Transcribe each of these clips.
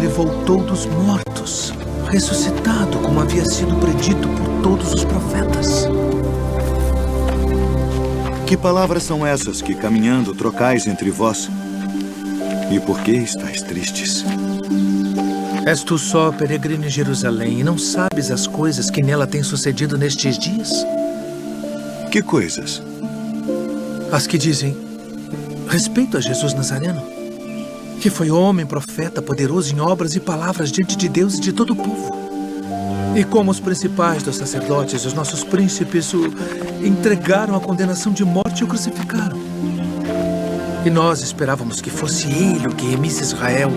ele voltou dos mortos, ressuscitado como havia sido predito por todos os profetas. Que palavras são essas que, caminhando, trocais entre vós? E por que estáis tristes? És tu só, peregrino em Jerusalém, e não sabes as coisas que nela têm sucedido nestes dias? Que coisas? As que dizem respeito a Jesus Nazareno, que foi homem, profeta, poderoso em obras e palavras diante de Deus e de todo o povo. E como os principais dos sacerdotes, os nossos príncipes, o entregaram à condenação de morte e o crucificaram. E nós esperávamos que fosse ele o que remisse Israel.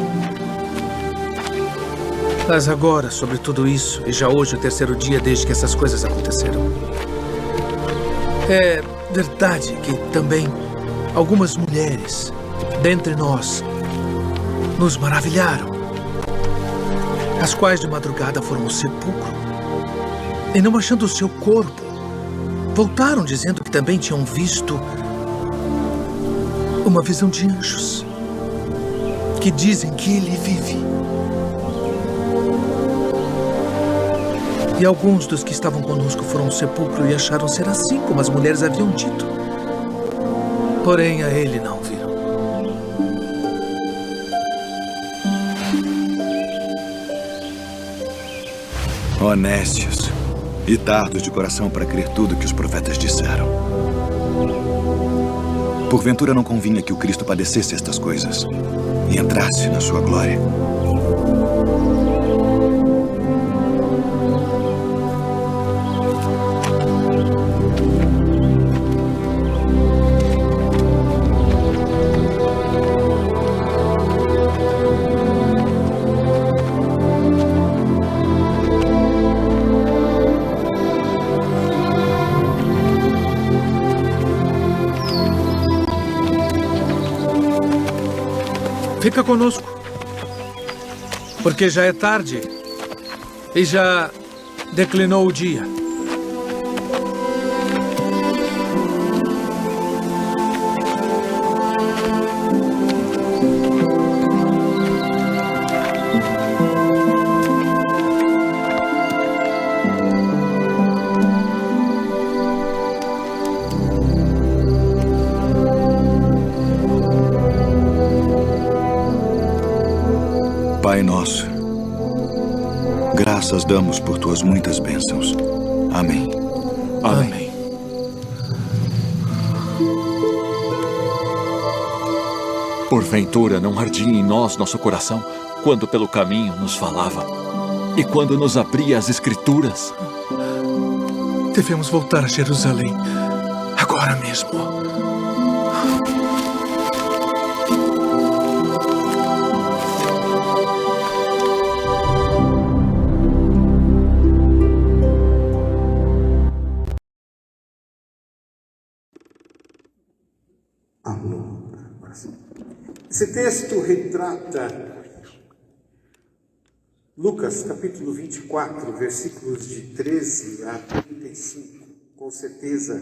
Mas agora, sobre tudo isso, e já hoje o terceiro dia desde que essas coisas aconteceram, é verdade que também algumas mulheres dentre nós nos maravilharam, as quais de madrugada foram ao sepulcro e, não achando o seu corpo, voltaram dizendo que também tinham visto uma visão de anjos que dizem que ele vive. E alguns dos que estavam conosco foram ao sepulcro e acharam ser assim como as mulheres haviam dito. Porém, a ele não viram. Honestos e tardos de coração para crer tudo que os profetas disseram. Porventura não convinha que o Cristo padecesse estas coisas e entrasse na sua glória. Fica conosco, porque já é tarde e já declinou o dia. Pai nosso, graças damos por tuas muitas bênçãos. Amém. Amém. Porventura não ardia em nós nosso coração quando pelo caminho nos falava e quando nos abria as Escrituras? Devemos voltar a Jerusalém agora mesmo. Esse texto retrata Lucas, capítulo 24, versículos de 13 a 35. Com certeza,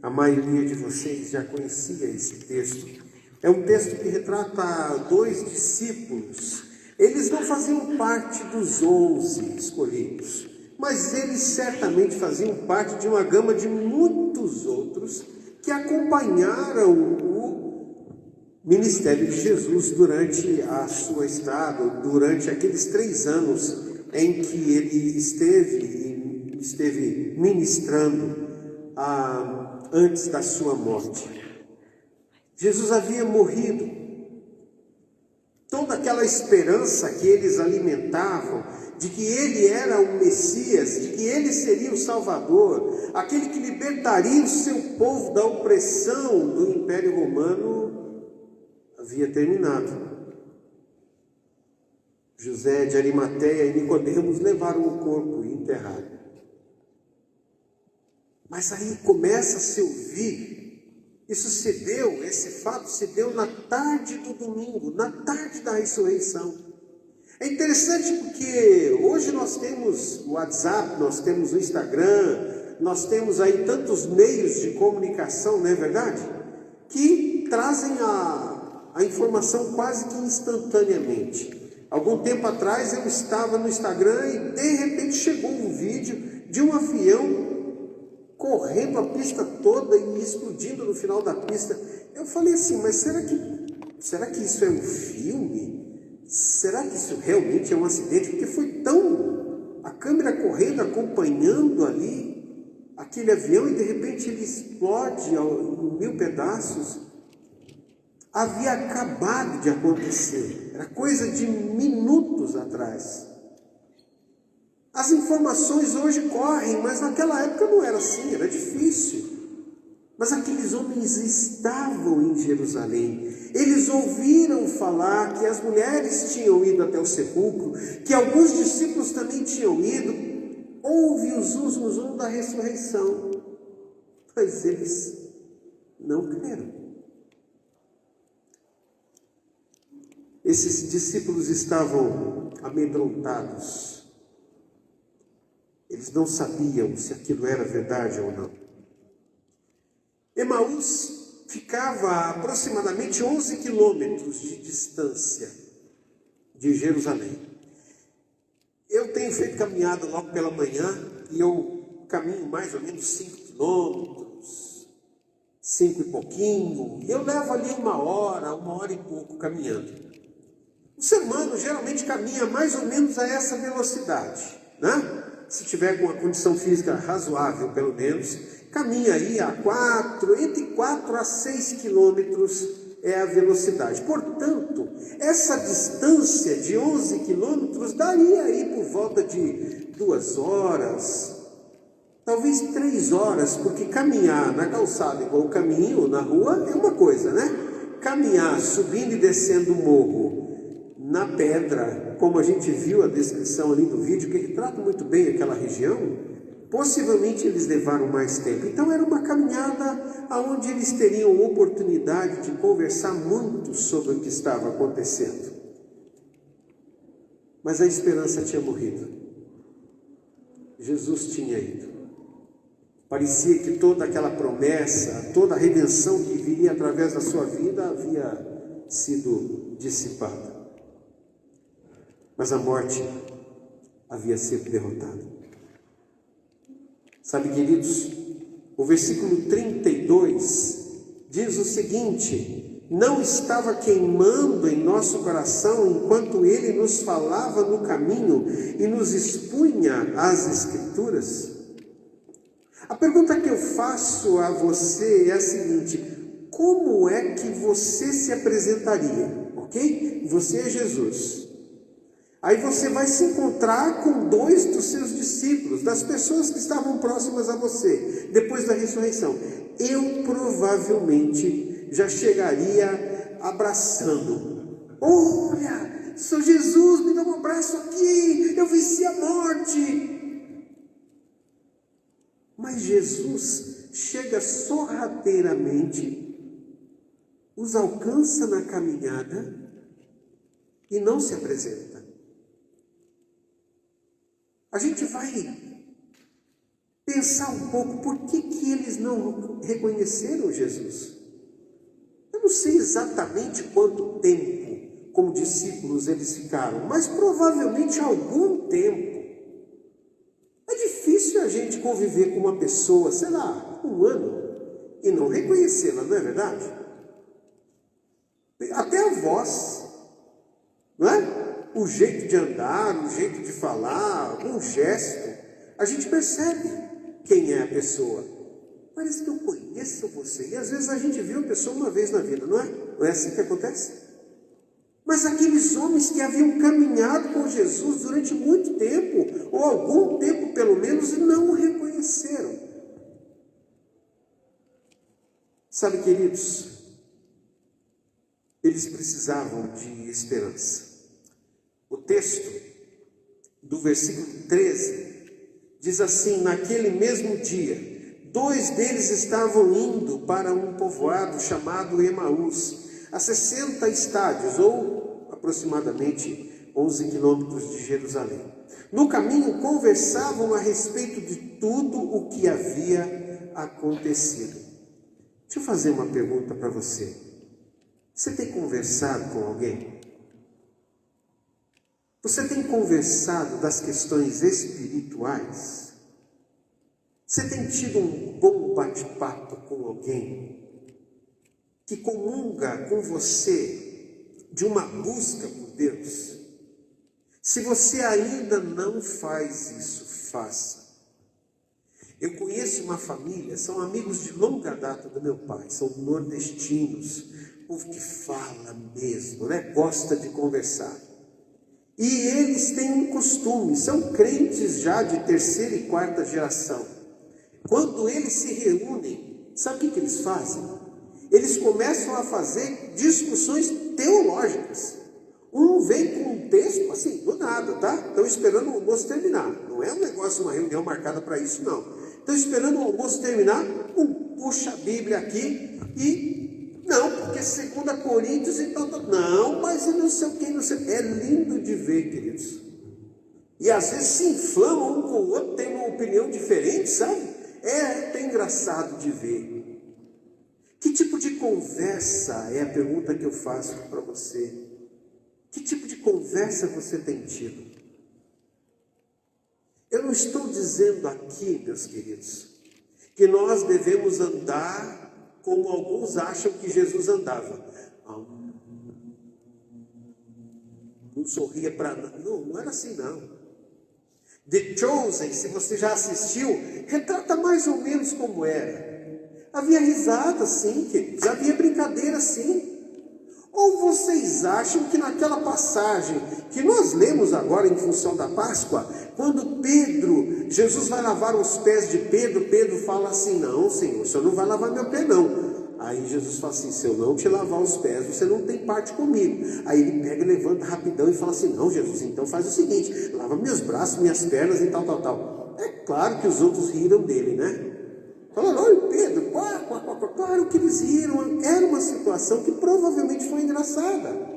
a maioria de vocês já conhecia esse texto. É um texto que retrata dois discípulos. Eles não faziam parte dos 11 escolhidos, mas eles certamente faziam parte de uma gama de muitos outros que acompanharam o ministério de Jesus durante a sua estada, durante aqueles 3 anos em que ele esteve ministrando antes da sua morte. Jesus havia morrido. Toda aquela esperança que eles alimentavam de que ele era o Messias, de que ele seria o Salvador, aquele que libertaria o seu povo da opressão do Império Romano, havia terminado. José de Arimateia e Nicodemos levaram o corpo e enterraram. Mas aí começa a se ouvir, esse fato se deu na tarde do domingo, na tarde da ressurreição. É interessante porque hoje nós temos o WhatsApp, nós temos o Instagram, nós temos aí tantos meios de comunicação, não é verdade? Que trazem a informação quase que instantaneamente. Algum tempo atrás eu estava no Instagram e de repente chegou um vídeo de um avião correndo a pista toda e explodindo no final da pista. Eu falei assim, mas será que isso é um filme? Será que isso realmente é um acidente? Porque foi tão... a câmera correndo, acompanhando ali aquele avião e de repente ele explode em 1000 pedaços. Havia acabado de acontecer, era coisa de minutos atrás. As informações hoje correm, mas naquela época não era assim, era difícil. Mas aqueles homens estavam em Jerusalém, eles ouviram falar que as mulheres tinham ido até o sepulcro, que alguns discípulos também tinham ido, houve o zum da ressurreição, mas eles não creram. Esses discípulos estavam amedrontados. Eles não sabiam se aquilo era verdade ou não. Emaús ficava a aproximadamente 11 quilômetros de distância de Jerusalém. Eu tenho feito caminhada logo pela manhã e eu caminho mais ou menos 5 quilômetros, 5 e pouquinho. E eu levo ali 1 hora e pouco caminhando. O ser humano geralmente caminha mais ou menos a essa velocidade, né? Se tiver com uma condição física razoável, pelo menos, caminha aí entre 4 a 6 quilômetros é a velocidade. Portanto, essa distância de 11 quilômetros daria aí por volta de 2 horas, talvez 3 horas, porque caminhar na calçada igual o caminho na rua é uma coisa, né? Caminhar subindo e descendo o morro na pedra, como a gente viu a descrição ali do vídeo, que retrata muito bem aquela região, possivelmente eles levaram mais tempo. Então era uma caminhada onde eles teriam oportunidade de conversar muito sobre o que estava acontecendo. Mas a esperança tinha morrido. Jesus tinha ido. Parecia que toda aquela promessa, toda a redenção que viria através da sua vida havia sido dissipada. Mas a morte havia sido derrotada. Sabe, queridos, o versículo 32 diz o seguinte: não estava queimando em nosso coração enquanto ele nos falava no caminho e nos expunha as Escrituras? A pergunta que eu faço a você é a seguinte: como é que você se apresentaria? Ok? Você é Jesus. Aí você vai se encontrar com 2 dos seus discípulos, das pessoas que estavam próximas a você, depois da ressurreição. Eu provavelmente já chegaria abraçando. Olha, São Jesus, me dá um abraço aqui, eu venci a morte. Mas Jesus chega sorrateiramente, os alcança na caminhada e não se apresenta. A gente vai pensar um pouco por que eles não reconheceram Jesus. Eu não sei exatamente quanto tempo, como discípulos, eles ficaram, mas provavelmente algum tempo. É difícil a gente conviver com uma pessoa, sei lá, 1 ano, e não reconhecê-la, não é verdade? Até a voz, não é? O jeito de andar, o jeito de falar, um gesto, a gente percebe quem é a pessoa. Parece que eu conheço você. E às vezes a gente viu a pessoa uma vez na vida, não é? Não é assim que acontece? Mas aqueles homens que haviam caminhado com Jesus durante muito tempo, ou algum tempo pelo menos, e não o reconheceram. Sabe, queridos, eles precisavam de esperança. O texto do versículo 13 diz assim: naquele mesmo dia, 2 deles estavam indo para um povoado chamado Emaús, a 60 estádios, ou aproximadamente 11 quilômetros de Jerusalém. No caminho conversavam a respeito de tudo o que havia acontecido. Deixa eu fazer uma pergunta para você. Você tem conversado com alguém? Você tem conversado das questões espirituais? Você tem tido um bom bate-papo com alguém que comunga com você de uma busca por Deus? Se você ainda não faz isso, faça. Eu conheço uma família, são amigos de longa data do meu pai, são nordestinos, povo que fala mesmo, né? Gosta de conversar. E eles têm um costume, são crentes já de terceira e quarta geração. Quando eles se reúnem, sabe o que eles fazem? Eles começam a fazer discussões teológicas. Um vem com um texto, assim, do nada, tá? Estão esperando o almoço terminar. Não é um negócio, uma reunião marcada para isso, não. Estão esperando o almoço terminar, puxa a Bíblia aqui e... Não, porque 2 Coríntios e tal. Não, mas não sei o que, não sei. É lindo de ver, queridos. E às vezes se inflamam um com o outro, tem uma opinião diferente, sabe? É engraçado de ver. Que tipo de conversa é a pergunta que eu faço para você? Que tipo de conversa você tem tido? Eu não estou dizendo aqui, meus queridos, que nós devemos andar como alguns acham que Jesus andava. Não sorria para... Não era assim, não. The Chosen, se você já assistiu, retrata mais ou menos como era. Havia risada, sim, queridos. Havia brincadeira, sim. Ou vocês acham que naquela passagem que nós lemos agora em função da Páscoa, quando Jesus vai lavar os pés de Pedro, Pedro fala assim: não, Senhor, o Senhor não vai lavar meu pé, não. Aí Jesus fala assim: se eu não te lavar os pés, você não tem parte comigo. Aí ele pega, levanta rapidão e fala assim: não, Jesus, então faz o seguinte, lava meus braços, minhas pernas e tal. É claro que os outros riram dele, né? Falaram: olha, Pedro, claro que eles riram. Era uma situação que provavelmente foi engraçada.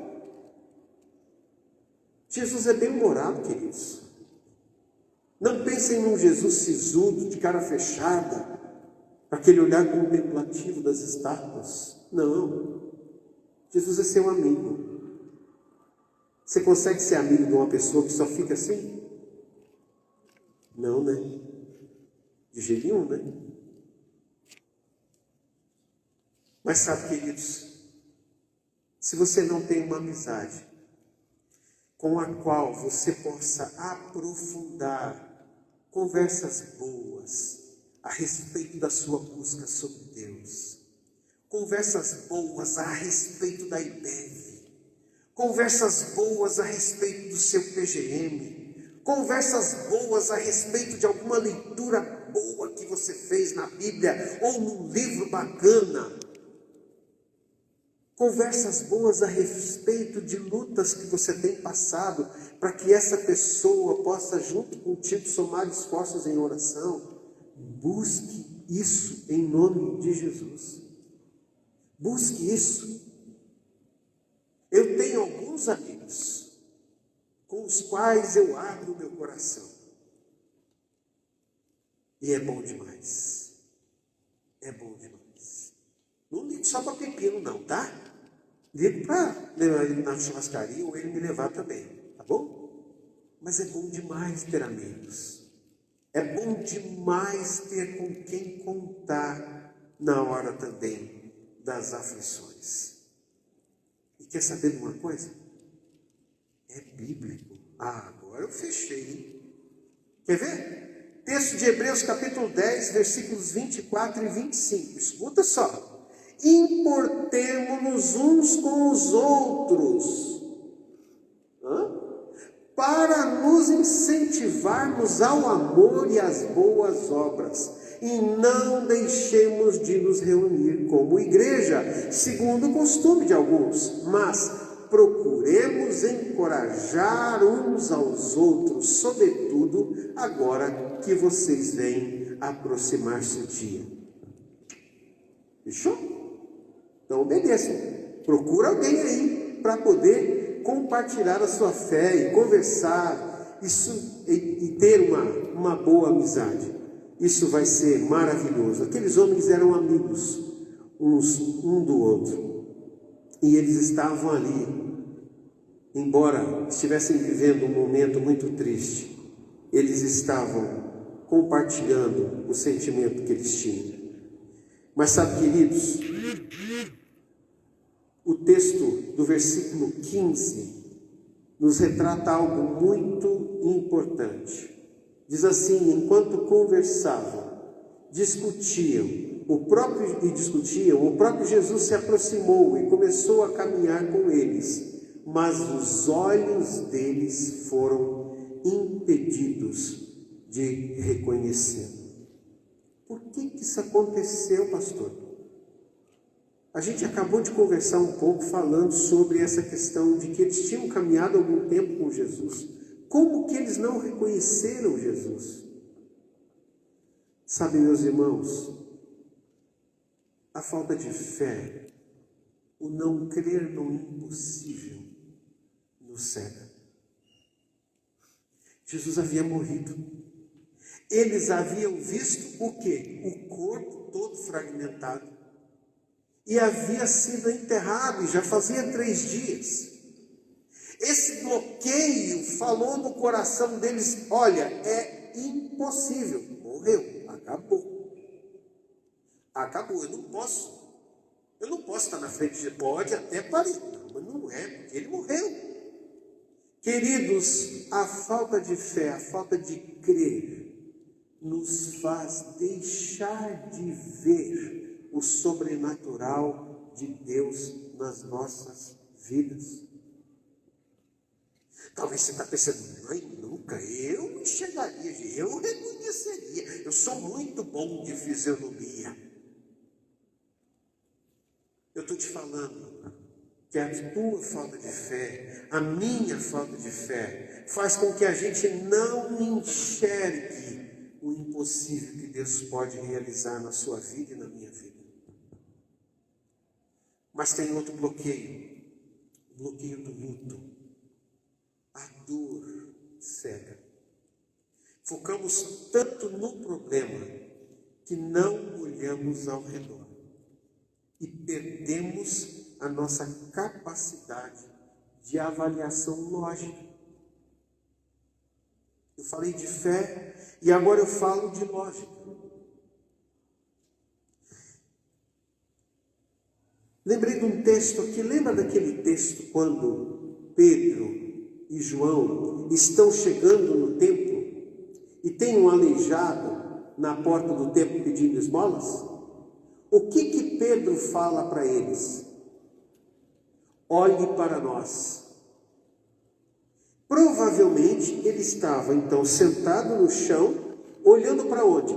Jesus é bem-humorado, queridos. Não pensem num Jesus sisudo, de cara fechada, aquele olhar contemplativo das estátuas. Não. Jesus é seu amigo. Você consegue ser amigo de uma pessoa que só fica assim? Não, né? De jeito nenhum, né? Mas sabe, queridos, se você não tem uma amizade com a qual você possa aprofundar conversas boas a respeito da sua busca sobre Deus, conversas boas a respeito da IBEV, conversas boas a respeito do seu PGM, conversas boas a respeito de alguma leitura boa que você fez na Bíblia ou num livro bacana, conversas boas a respeito de lutas que você tem passado, para que essa pessoa possa, junto contigo, somar esforços em oração. Busque isso em nome de Jesus. Busque isso. Eu tenho alguns amigos com os quais eu abro o meu coração. E é bom demais. É bom demais. Não ligo só para pepino, não, tá? Ligo para levar ele na churrascaria ou ele me levar também, tá bom? Mas é bom demais ter amigos. É bom demais ter com quem contar na hora também das aflições. E quer saber de uma coisa? É bíblico. Agora eu fechei, hein? Quer ver? Texto de Hebreus capítulo 10, versículos 24 e 25. Escuta só. Importemo-nos uns com os outros, para nos incentivarmos ao amor e às boas obras, e não deixemos de nos reunir como igreja, segundo o costume de alguns, mas procuremos encorajar uns aos outros, sobretudo agora que vocês veem aproximar-se o dia. Fechou? Então obedeça. Procura alguém aí para poder compartilhar a sua fé e conversar e ter uma boa amizade. Isso vai ser maravilhoso. Aqueles homens eram amigos um do outro. E eles estavam ali embora estivessem vivendo um momento muito triste, eles estavam compartilhando o sentimento que eles tinham. Mas sabe, queridos, o texto do versículo 15 nos retrata algo muito importante. Diz assim: enquanto conversavam, discutiam, o próprio Jesus se aproximou e começou a caminhar com eles, mas os olhos deles foram impedidos de reconhecer. Por que isso aconteceu, pastor? A gente acabou de conversar um pouco falando sobre essa questão de que eles tinham caminhado algum tempo com Jesus. Como que eles não reconheceram Jesus? Sabe, meus irmãos, a falta de fé, o não crer no impossível, nos cega. Jesus havia morrido. Eles haviam visto o quê? O corpo todo fragmentado. E havia sido enterrado, e já fazia 3 dias. Esse bloqueio falou no coração deles: olha, é impossível. Morreu, acabou. Acabou, eu não posso estar na frente de... Pode até parecer, mas não é, porque ele morreu. Queridos, a falta de fé, a falta de crer, nos faz deixar de ver o sobrenatural de Deus nas nossas vidas. Talvez você está pensando: mãe, nunca eu enxergaria, eu reconheceria, eu sou muito bom de fisionomia. Eu estou te falando que a tua falta de fé, a minha falta de fé, faz com que a gente não enxergue o impossível que Deus pode realizar na sua vida e na minha vida. Mas tem outro bloqueio, o bloqueio do luto. A dor cega. Focamos tanto no problema que não olhamos ao redor e perdemos a nossa capacidade de avaliação lógica. Eu falei de fé e agora eu falo de lógica. Lembrei de um texto aqui, lembra daquele texto quando Pedro e João estão chegando no templo e tem um aleijado na porta do templo pedindo esmolas? O que Pedro fala para eles? Olhe para nós. Provavelmente ele estava então sentado no chão, olhando para onde?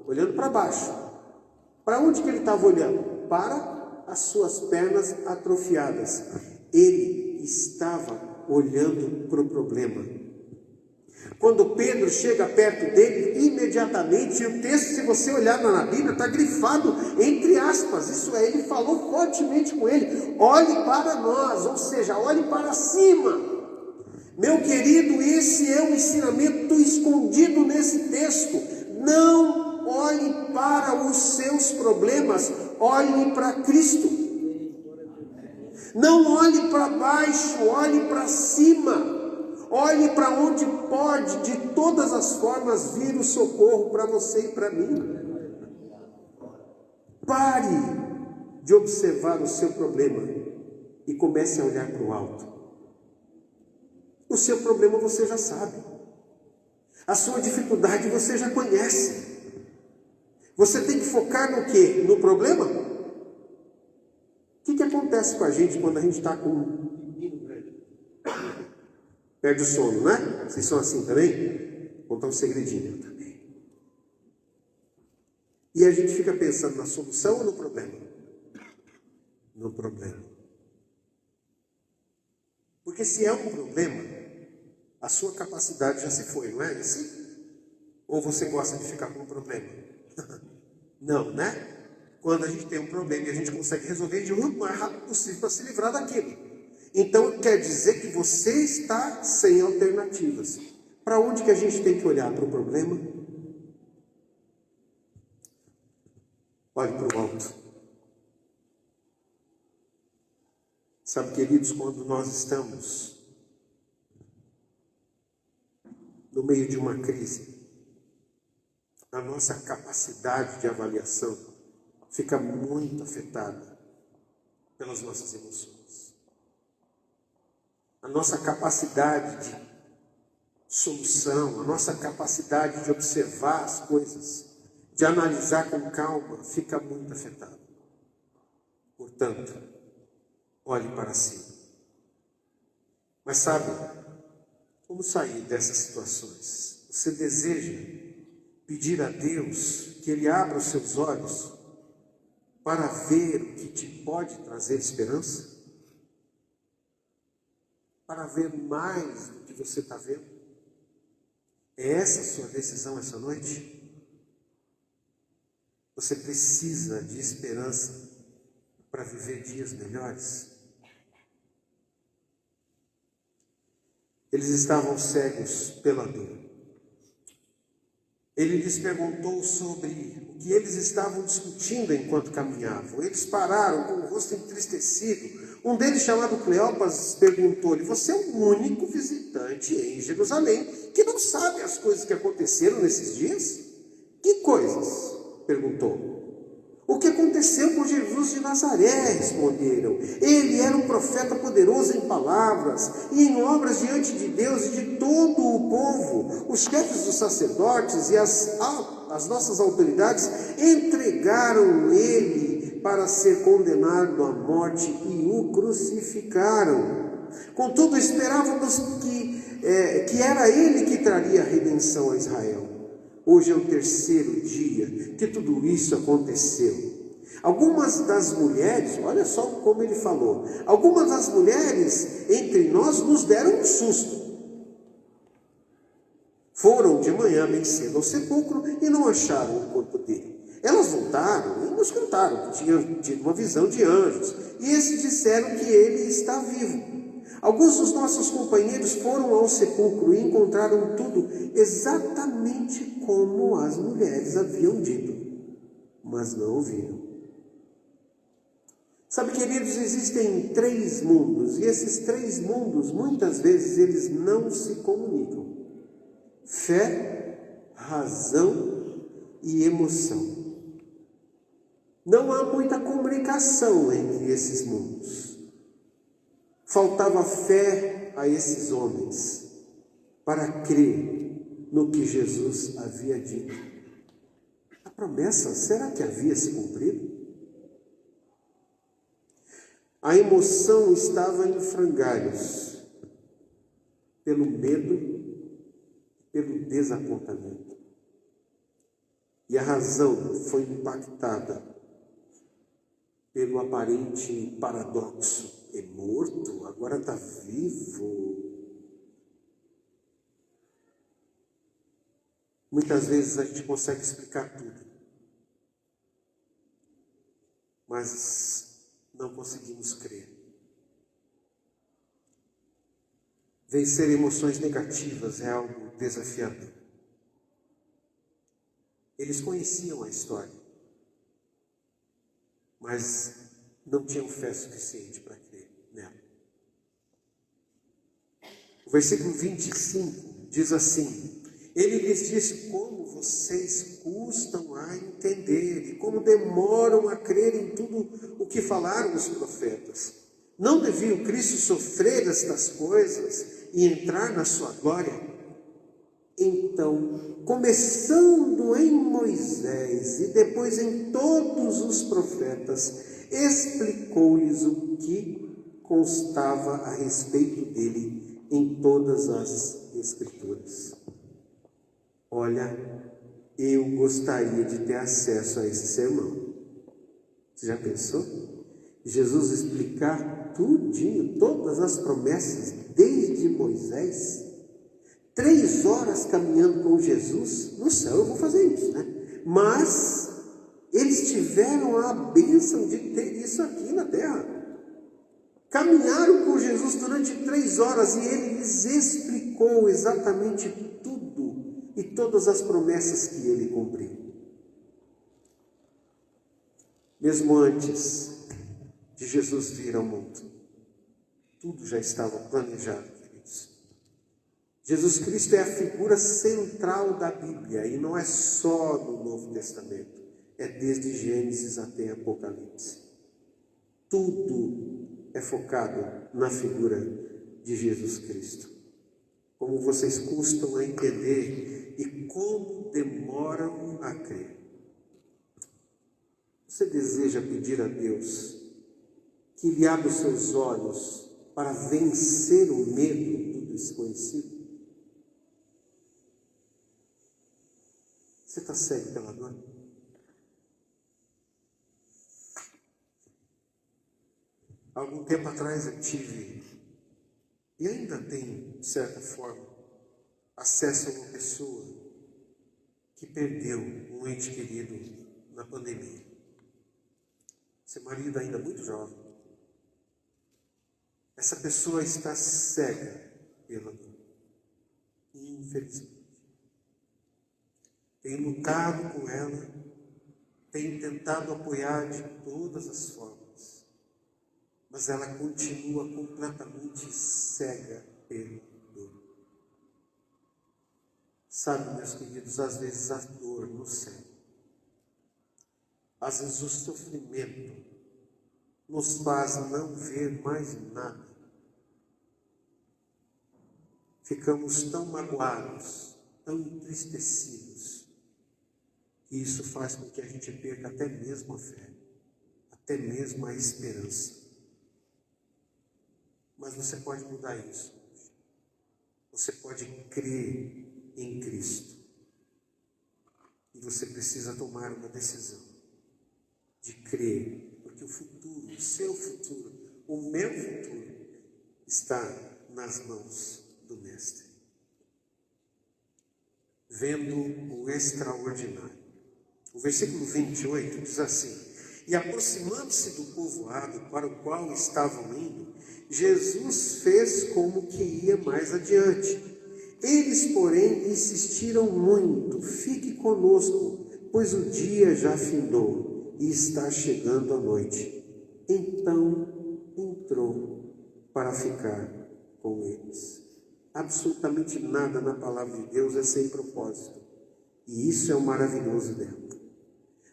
Olhando para baixo. Para onde que ele estava olhando? Para as suas pernas atrofiadas. Ele estava olhando para o problema. Quando Pedro chega perto dele, imediatamente, e o texto, se você olhar na Bíblia, está grifado entre aspas, isso é, ele falou fortemente com ele: olhe para nós, ou seja, olhe para cima. Meu querido, esse é um ensinamento escondido nesse texto. Não olhe para os seus problemas, olhe para Cristo. Não olhe para baixo, olhe para cima. Olhe para onde pode, de todas as formas, vir o socorro para você e para mim. Pare de observar o seu problema e comece a olhar para o alto. O seu problema você já sabe. A sua dificuldade você já conhece. Você tem que focar no quê? No problema? O que acontece com a gente quando a gente está com um pepino grande? Perde o sono, né? Vocês são assim também? Vou contar um segredinho, eu também. E a gente fica pensando na solução ou no problema? No problema. Porque se é um problema, a sua capacidade já se foi, não é assim? Ou você gosta de ficar com um problema? Não, né? Quando a gente tem um problema e a gente consegue resolver de o mais rápido possível para se livrar daquilo. Então quer dizer que você está sem alternativas. Para onde que a gente tem que olhar? Para o problema? Olhe para o alto. Sabe, queridos, quando nós estamos no meio de uma crise, a nossa capacidade de avaliação fica muito afetada pelas nossas emoções. A nossa capacidade de solução, a nossa capacidade de observar as coisas, de analisar com calma, fica muito afetada. Portanto, olhe para si. Mas sabe, como sair dessas situações? Você deseja pedir a Deus que Ele abra os seus olhos para ver o que te pode trazer esperança? Para ver mais do que você está vendo? É essa a sua decisão essa noite? Você precisa de esperança para viver dias melhores? Eles estavam cegos pela dor. Ele lhes perguntou sobre o que eles estavam discutindo enquanto caminhavam. Eles pararam com o rosto entristecido. Um deles, chamado Cleopas, perguntou-lhe: você é o único visitante em Jerusalém que não sabe as coisas que aconteceram nesses dias? Que coisas? Perguntou. O que aconteceu com Jesus de Nazaré? Responderam. Ele era um profeta poderoso em palavras e em obras diante de Deus e de todo o povo. Os chefes dos sacerdotes e as nossas autoridades entregaram ele para ser condenado à morte e o crucificaram. Contudo, esperávamos que era ele que traria a redenção a Israel. Hoje é o terceiro dia que tudo isso aconteceu. Algumas das mulheres, olha só como ele falou, algumas das mulheres entre nós nos deram um susto. Foram de manhã bem cedo ao sepulcro e não acharam o corpo dele. Elas voltaram e nos contaram que tinham tido uma visão de anjos, e esses disseram que ele está vivo. Alguns dos nossos companheiros foram ao sepulcro e encontraram tudo exatamente como as mulheres haviam dito, mas não ouviram. Sabe, queridos, existem 3 mundos, e esses 3 mundos, muitas vezes, eles não se comunicam. Fé, razão e emoção. Não há muita comunicação entre esses mundos. Faltava fé a esses homens para crer no que Jesus havia dito. A promessa, será que havia se cumprido? A emoção estava em frangalhos pelo medo, pelo desapontamento. E a razão foi impactada pelo aparente paradoxo. É morto, agora está vivo. Muitas vezes a gente consegue explicar tudo, mas não conseguimos crer. Vencer emoções negativas é algo desafiador. Eles conheciam a história, mas não tinham fé suficiente para crer nela. O versículo 25 diz assim: ele lhes disse: como vocês custam a entender e como demoram a crer em tudo o que falaram os profetas. Não devia o Cristo sofrer estas coisas e entrar na sua glória? Então, começando em Moisés e depois em todos os profetas, explicou-lhes o que constava a respeito dele em todas as Escrituras. Olha, eu gostaria de ter acesso a esse sermão. Você já pensou? Jesus explicar tudinho, todas as promessas, desde Moisés. 3 horas caminhando com Jesus. No céu eu vou fazer isso, né? Mas eles tiveram a bênção de ter isso aqui na terra. Caminharam com Jesus durante 3 horas e ele lhes explicou exatamente tudo e todas as promessas que ele cumpriu. Mesmo antes de Jesus vir ao mundo, tudo já estava planejado, queridos. Jesus Cristo é a figura central da Bíblia, e não é só no Novo Testamento, é desde Gênesis até Apocalipse. Tudo é focado na figura de Jesus Cristo. Como vocês custam a entender e como demoram a crer. Você deseja pedir a Deus que lhe abra os seus olhos para vencer o medo do desconhecido? Você está cego pela dor? Algum tempo atrás eu tive, e ainda tenho, de certa forma, acesso a uma pessoa que perdeu um ente querido na pandemia. Seu marido ainda muito jovem. Essa pessoa está cega pela dor. Infelizmente. Tenho lutado com ela, tenho tentado apoiar de todas as formas, mas ela continua completamente cega pela dor. Sabe, meus queridos, às vezes a dor nos cega. Às vezes o sofrimento nos faz não ver mais nada. Ficamos tão magoados, tão entristecidos, que isso faz com que a gente perca até mesmo a fé, até mesmo a esperança. Mas você pode mudar isso. Você pode crer em Cristo. E você precisa tomar uma decisão de crer, porque o futuro, o seu futuro, o meu futuro, está nas mãos do Mestre. Vendo o extraordinário. O versículo 28 diz assim: e aproximando-se do povoado para o qual estavam indo, Jesus fez como que ia mais adiante. Eles, porém, insistiram muito: fique conosco, pois o dia já findou e está chegando a noite. Então entrou para ficar com eles. Absolutamente nada na palavra de Deus é sem propósito. E isso é o maravilhoso dela.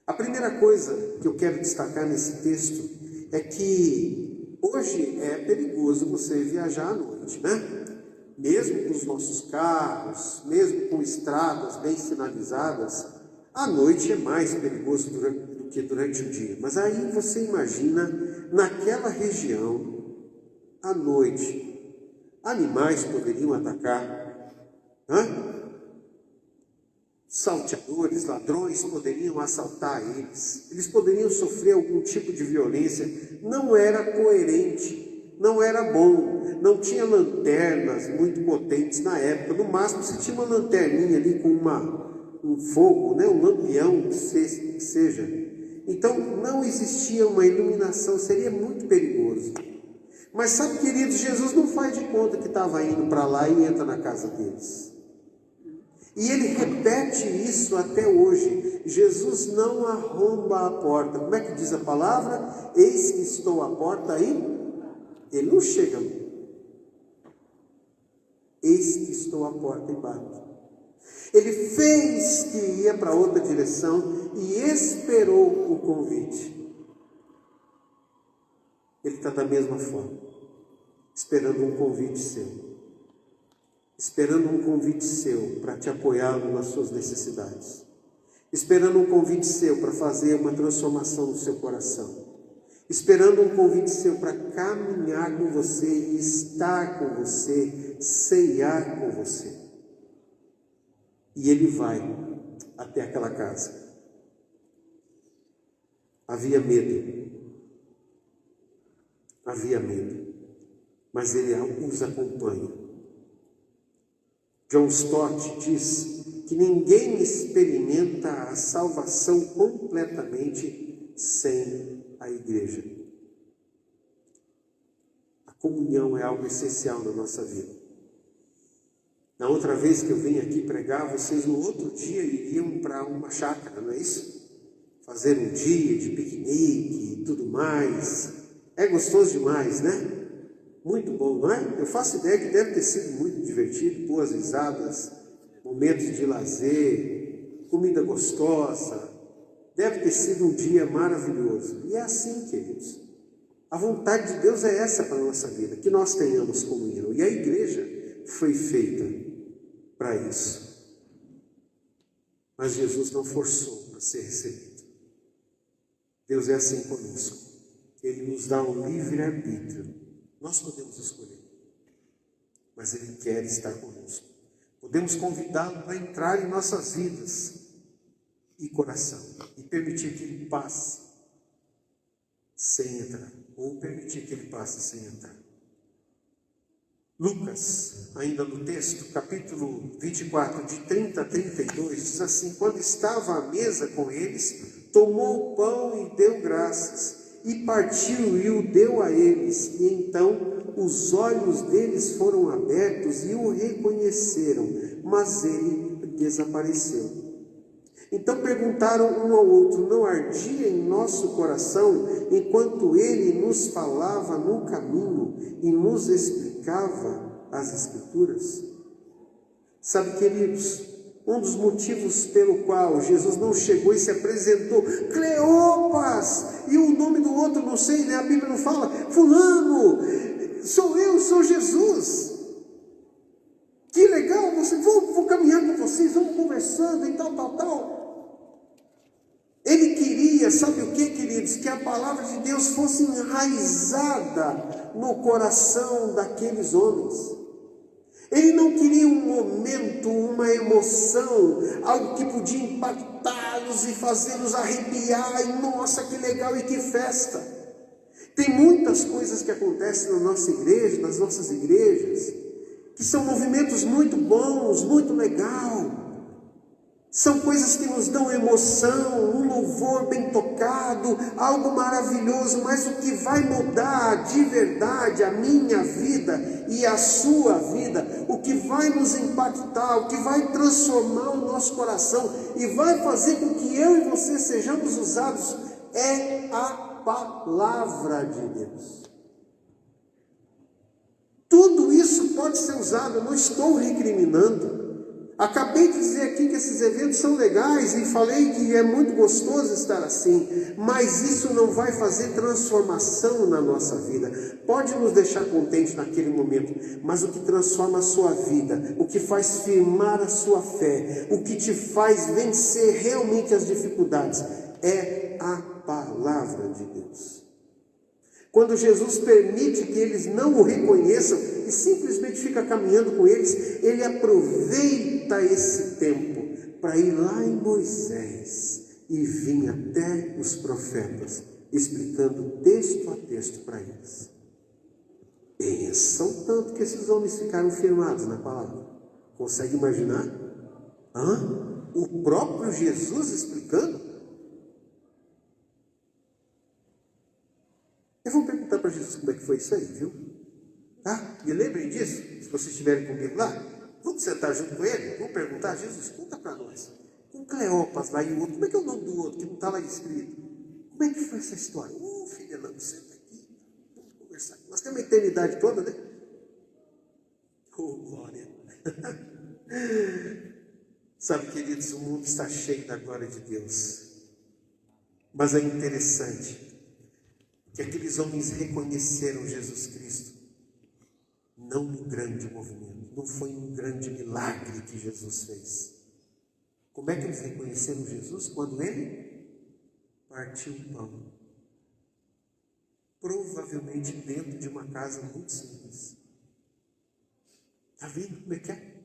A primeira coisa que eu quero destacar nesse texto é que hoje é perigoso você viajar à noite, né? Mesmo com os nossos carros, mesmo com estradas bem sinalizadas, à noite é mais perigoso do que durante o dia. Mas aí você imagina, naquela região, à noite, animais poderiam atacar, salteadores, ladrões poderiam assaltar eles, eles poderiam sofrer algum tipo de violência. Não era coerente, não era bom, não tinha lanternas muito potentes na época. No máximo você tinha uma lanterninha ali com um fogo, um lampião, que seja. Então não existia uma iluminação, seria muito perigoso. Mas sabe, queridos, Jesus não faz de conta que estava indo para lá e entra na casa deles. E ele repete isso até hoje. Jesus não arromba a porta. Como é que diz a palavra? Eis que estou à porta aí. Ele não chega. Eis que estou à porta e bato. Ele fez que ia para outra direção e esperou o convite. Ele está da mesma forma, esperando um convite seu. Esperando um convite seu para te apoiá-lo nas suas necessidades. Esperando um convite seu para fazer uma transformação no seu coração. Esperando um convite seu para caminhar com você, estar com você, ceiar com você. E ele vai até aquela casa. Havia medo. Havia medo. Mas ele os acompanha. John Stott diz que ninguém experimenta a salvação completamente sem a igreja. A comunhão é algo essencial na nossa vida. Na outra vez que eu vim aqui pregar, vocês no outro dia iriam para uma chácara, não é isso? Fazer um dia de piquenique e tudo mais. É gostoso demais, né? Muito bom, não é? Eu faço ideia que deve ter sido muito divertido, boas risadas, momentos de lazer, comida gostosa. Deve ter sido um dia maravilhoso. E é assim, queridos. A vontade de Deus é essa para a nossa vida, que nós tenhamos comunhão. E a igreja foi feita para isso. Mas Jesus não forçou para ser recebido. Deus é assim conosco. Ele nos dá um livre-arbítrio. Nós podemos escolher. Mas Ele quer estar conosco. Podemos convidá-lo para entrar em nossas vidas e coração. E permitir que Ele passe sem entrar. Ou permitir que Ele passe sem entrar. Lucas, ainda no texto, capítulo 24, de 30 a 32, diz assim: quando estava à mesa com eles, tomou o pão e deu graças, e partiu e o deu a eles, e então os olhos deles foram abertos e o reconheceram, mas ele desapareceu. Então perguntaram um ao outro: não ardia em nosso coração enquanto ele nos falava no caminho e nos explicava as Escrituras? Sabe, queridos, um dos motivos pelo qual Jesus não chegou e se apresentou, Cleopas, e o nome do outro, não sei, né? A Bíblia não fala, fulano, sou eu, sou Jesus. Que legal, vou caminhar com vocês, vamos conversando e tal. Ele queria, sabe o que, queridos? Que a palavra de Deus fosse enraizada no coração daqueles homens. Ele não queria um momento, uma emoção, algo que podia impactá-los e fazê-los arrepiar. E nossa, que legal e que festa! Tem muitas coisas que acontecem na nossa igreja, nas nossas igrejas, que são movimentos muito bons, muito legal. São coisas que nos dão emoção, um louvor bem tocado, algo maravilhoso, mas o que vai mudar de verdade a minha vida e a sua vida, o que vai nos impactar, o que vai transformar o nosso coração e vai fazer com que eu e você sejamos usados, é a palavra de Deus. Tudo isso pode ser usado, eu não estou recriminando. Acabei de dizer aqui que esses eventos são legais e falei que é muito gostoso estar assim, mas isso não vai fazer transformação na nossa vida. Pode nos deixar contentes naquele momento, mas o que transforma a sua vida, o que faz firmar a sua fé, o que te faz vencer realmente as dificuldades, é a palavra de Deus. Quando Jesus permite que eles não o reconheçam e simplesmente fica caminhando com eles, ele aproveita esse tempo para ir lá em Moisés e vir até os profetas, explicando texto a texto para eles. Pensam tanto que esses homens ficaram firmados na palavra. Consegue imaginar? O próprio Jesus explicando? Eu vou perguntar para Jesus como é que foi isso aí, viu? Tá? Me lembrem disso, se vocês estiverem comigo lá. Vamos sentar junto com ele? Vamos perguntar, Jesus, conta para nós. Com Cleopas lá e o outro, como é que é o nome do outro que não está lá escrito? Como é que foi essa história? Filha, não, senta aqui, vamos conversar. Nós temos a eternidade toda, né? Glória! Sabe, queridos, o mundo está cheio da glória de Deus. Mas é interessante que aqueles homens reconheceram Jesus Cristo, não no grande movimento, não foi um grande milagre que Jesus fez. Como é que eles reconheceram Jesus? Quando ele partiu o pão. Provavelmente dentro de uma casa muito simples. Está vendo como é que é?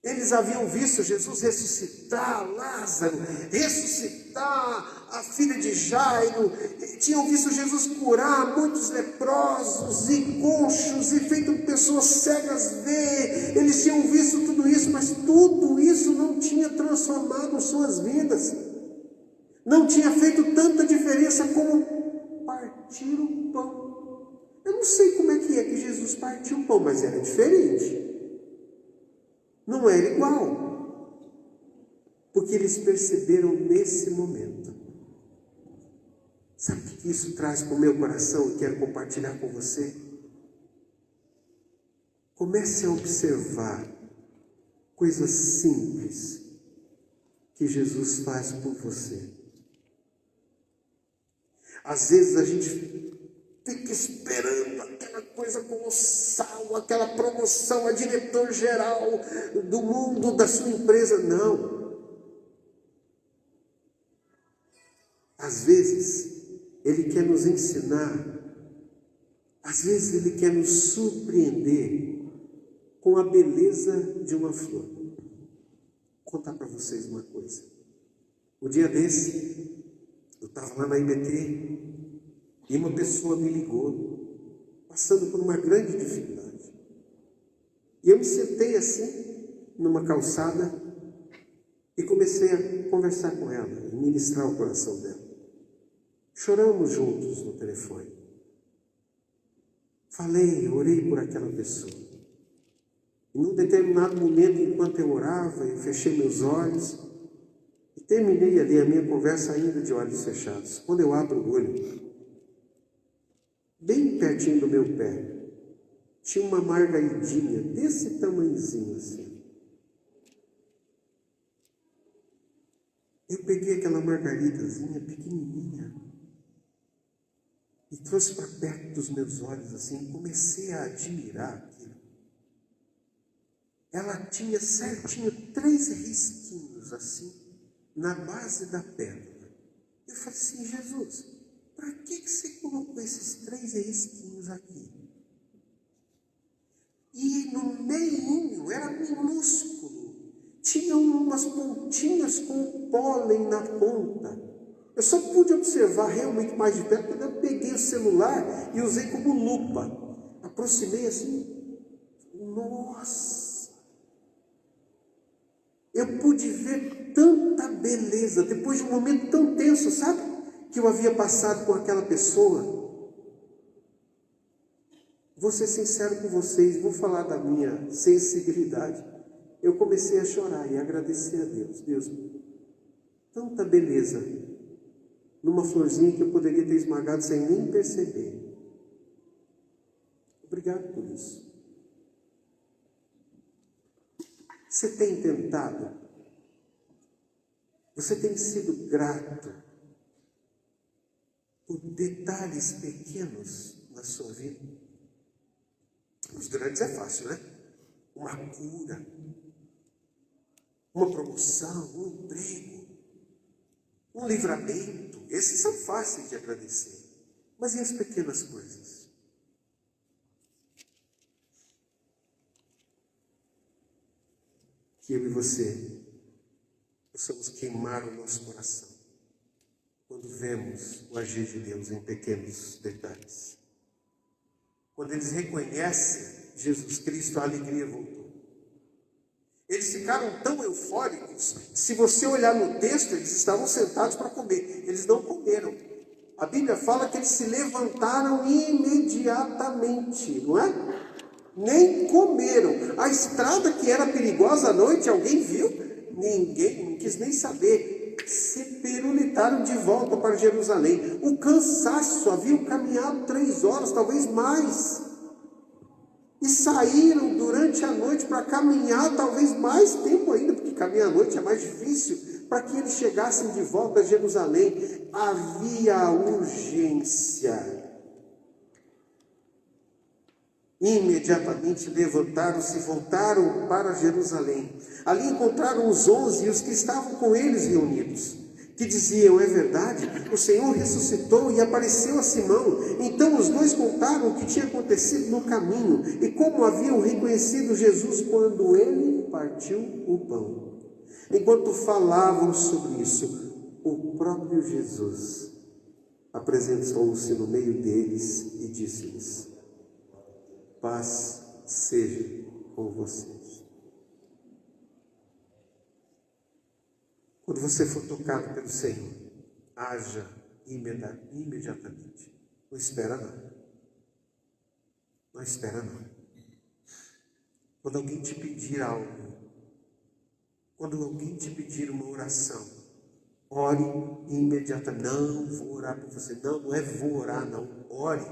Eles haviam visto Jesus ressuscitar Lázaro, ressuscitar a filha de Jairo, tinham visto Jesus curar muitos leprosos e coxos e feito pessoas cegas ver. Eles tinham visto tudo isso, mas tudo isso não tinha transformado suas vidas. Não tinha feito tanta diferença como partir o pão. Eu não sei como é que Jesus partiu o pão, mas era diferente. Não era igual, porque eles perceberam nesse momento Sabe o que isso traz para o meu coração e quero compartilhar com você? Comece a observar coisas simples que Jesus faz por você. Às vezes a gente fica esperando aquela coisa colossal, aquela promoção a diretor-geral do mundo, da sua empresa. Não. Às vezes, Ele quer nos ensinar, às vezes Ele quer nos surpreender com a beleza de uma flor. Vou contar para vocês uma coisa. Um dia desse, eu estava lá na IBT e uma pessoa me ligou, passando por uma grande dificuldade. E eu me sentei assim, numa calçada, e comecei a conversar com ela, e ministrar o coração dela. Choramos juntos no telefone. Falei, orei por aquela pessoa. E num determinado momento, enquanto eu orava, eu fechei meus olhos e terminei ali a minha conversa ainda de olhos fechados. Quando eu abro o olho, bem pertinho do meu pé, tinha uma margaridinha desse tamanhozinho assim. Eu peguei aquela margaridazinha pequenininha e trouxe para perto dos meus olhos assim, e comecei a admirar aquilo. Ela tinha certinho 3 risquinhos assim, na base da pétala. Eu falei assim, Jesus, para que você colocou esses 3 risquinhos aqui? E no meinho, era minúsculo, tinha umas pontinhas com pólen na ponta. Eu só pude observar realmente mais de perto quando eu peguei o celular e usei como lupa. Aproximei assim, nossa! Eu pude ver tanta beleza, depois de um momento tão tenso, sabe? Que eu havia passado com aquela pessoa. Vou ser sincero com vocês, vou falar da minha sensibilidade. Eu comecei a chorar e agradecer a Deus. Deus, tanta beleza numa florzinha que eu poderia ter esmagado sem nem perceber. Obrigado por isso. Você tem tentado? Você tem sido grato por detalhes pequenos na sua vida? Os grandes é fácil, né? Uma cura, uma promoção, um emprego, um livramento. Esses são fáceis de agradecer. Mas e as pequenas coisas? Que eu e você possamos queimar o nosso coração quando vemos o agir de Deus em pequenos detalhes. Quando eles reconhecem Jesus Cristo, a alegria voltou. Eles ficaram tão eufóricos, se você olhar no texto, eles estavam sentados para comer. Eles não comeram. A Bíblia fala que eles se levantaram imediatamente, não é? Nem comeram. A estrada que era perigosa à noite, alguém viu? Ninguém, não quis nem saber. Se perulitaram de volta para Jerusalém. O cansaço, haviam caminhado 3 horas, talvez mais. E saíram durante a noite para caminhar talvez mais tempo ainda, porque caminhar à noite é mais difícil, para que eles chegassem de volta a Jerusalém. Havia urgência. Imediatamente levantaram-se e voltaram para Jerusalém. Ali encontraram os 11 e os que estavam com eles reunidos, que diziam, é verdade, o Senhor ressuscitou e apareceu a Simão. Então os 2 contaram o que tinha acontecido no caminho e como haviam reconhecido Jesus quando ele partiu o pão. Enquanto falavam sobre isso, o próprio Jesus apresentou-se no meio deles e disse-lhes, paz seja com vocês. Quando você for tocado pelo Senhor, haja imediatamente. Não espera não. Não espera não. Quando alguém te pedir algo, quando alguém te pedir uma oração, ore imediatamente. Não vou orar por você. Não é vou orar, não. Ore.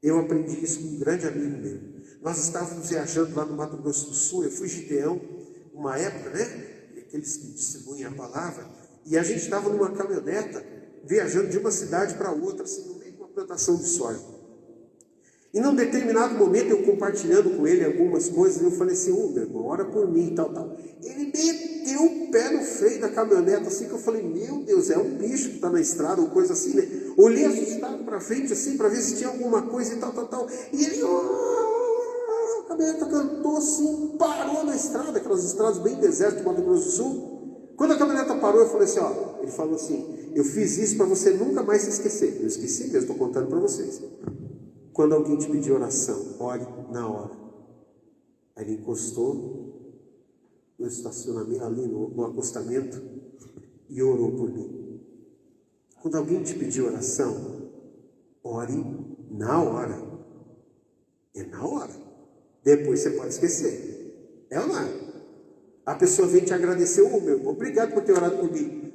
Eu aprendi isso com um grande amigo meu. Nós estávamos viajando lá no Mato Grosso do Sul. Eu fui gideão, uma época, né? Aqueles que distribuem a palavra. E a gente estava numa caminhoneta, viajando de uma cidade para outra, assim, no meio de uma plantação de soja. E num determinado momento, eu compartilhando com ele algumas coisas, eu falei assim, meu irmão, ora por mim e tal. Ele meteu o pé no freio da caminhoneta, assim, que eu falei, meu Deus, é um bicho que está na estrada, ou coisa assim, né? Olhei assustado para frente, assim, para ver se tinha alguma coisa e tal. E ele, a caminhoneta cantou assim, parou na estrada, aquelas estradas bem desertas do Mato Grosso do Sul. Quando a caminhoneta parou, eu falei assim, ele falou assim, eu fiz isso para você nunca mais se esquecer. Eu esqueci mesmo, estou contando para vocês. Quando alguém te pedir oração, ore na hora. Aí ele encostou no estacionamento, ali no acostamento, e orou por mim. Quando alguém te pedir oração, ore na hora. É na hora. Depois você pode esquecer. É ou não é? A pessoa vem te agradecer, meu irmão, obrigado por ter orado por mim.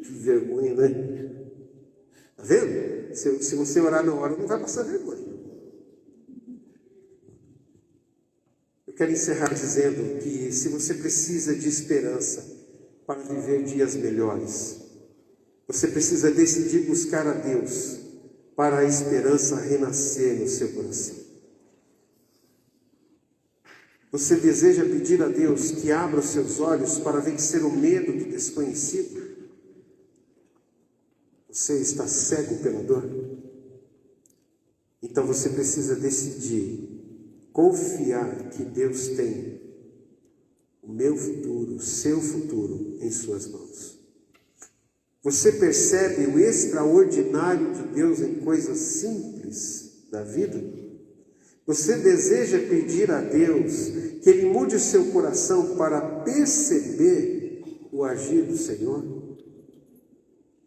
Que vergonha, né? Está vendo? Se você orar na hora, não vai passar vergonha. Eu quero encerrar dizendo que se você precisa de esperança para viver dias melhores, você precisa decidir buscar a Deus para a esperança renascer no seu coração. Você deseja pedir a Deus que abra os seus olhos para vencer o medo do desconhecido? Você está cego pela dor? Então você precisa decidir confiar que Deus tem o meu futuro, o seu futuro em suas mãos. Você percebe o extraordinário de Deus em coisas simples da vida? Você deseja pedir a Deus que Ele mude o seu coração para perceber o agir do Senhor?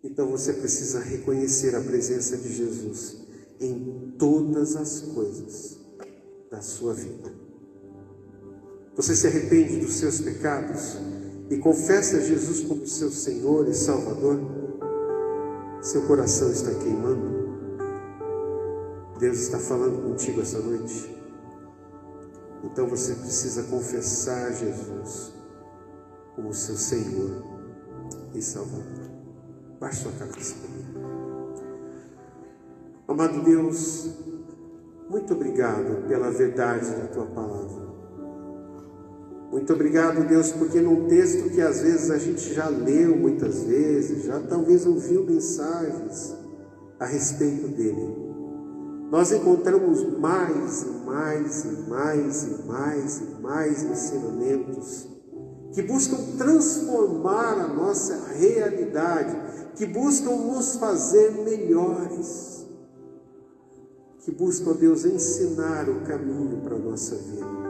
Então você precisa reconhecer a presença de Jesus em todas as coisas da sua vida. Você se arrepende dos seus pecados e confessa Jesus como seu Senhor e Salvador? Seu coração está queimando? Deus está falando contigo essa noite? Então você precisa confessar Jesus como seu Senhor e Salvador. Baixe sua cabeça comigo. Amado Deus, muito obrigado pela verdade da Tua palavra. Muito obrigado, Deus, porque num texto que às vezes a gente já leu muitas vezes, já talvez ouviu mensagens a respeito dele, nós encontramos mais ensinamentos que buscam transformar a nossa realidade, que buscam nos fazer melhores, que buscam, Deus, ensinar o caminho para a nossa vida.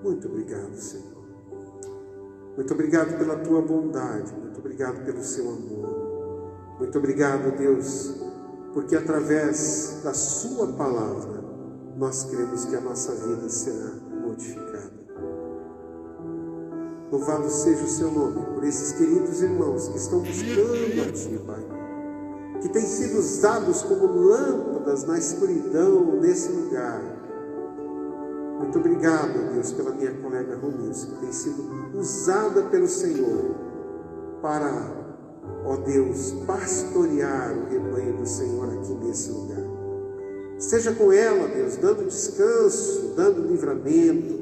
Muito obrigado, Senhor. Muito obrigado pela Tua bondade, muito obrigado pelo Seu amor. Muito obrigado, Deus, porque através da Sua palavra, nós cremos que a nossa vida será modificada. Louvado seja o Seu nome por esses queridos irmãos que estão buscando a Ti, Pai, que têm sido usados como lâmpadas na escuridão desse lugar. Muito obrigado, Deus, pela minha colega Ronis, que tem sido usada pelo Senhor para, ó Deus, pastorear o rebanho do Senhor aqui nesse lugar. Seja com ela, Deus, dando descanso, dando livramento,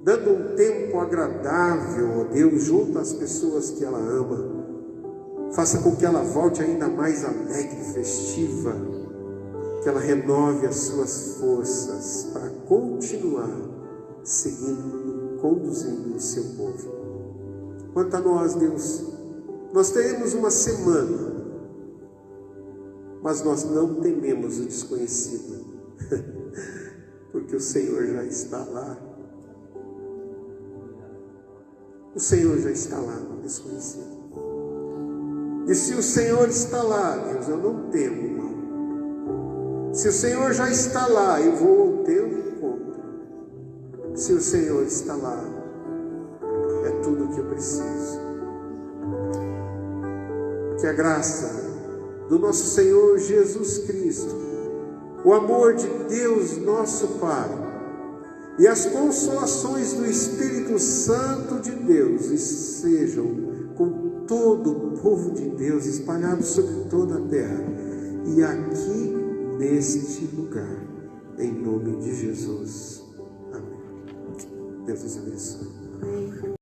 dando um tempo agradável, ó Deus, junto às pessoas que ela ama. Faça com que ela volte ainda mais alegre e festiva, que ela renove as suas forças para continuar seguindo, conduzindo o seu povo. Quanto a nós, Deus, nós teremos uma semana, mas nós não tememos o desconhecido, porque o Senhor já está lá. O Senhor já está lá no desconhecido. E se o Senhor está lá, Deus, eu não temo mal. Se o Senhor já está lá, eu vou ao teu encontro. Se o Senhor está lá, é tudo o que eu preciso. Que a graça do nosso Senhor Jesus Cristo, o amor de Deus nosso Pai e as consolações do Espírito Santo de Deus sejam com todo o povo de Deus espalhado sobre toda a terra e aqui neste lugar, em nome de Jesus. Amém. Deus os abençoe.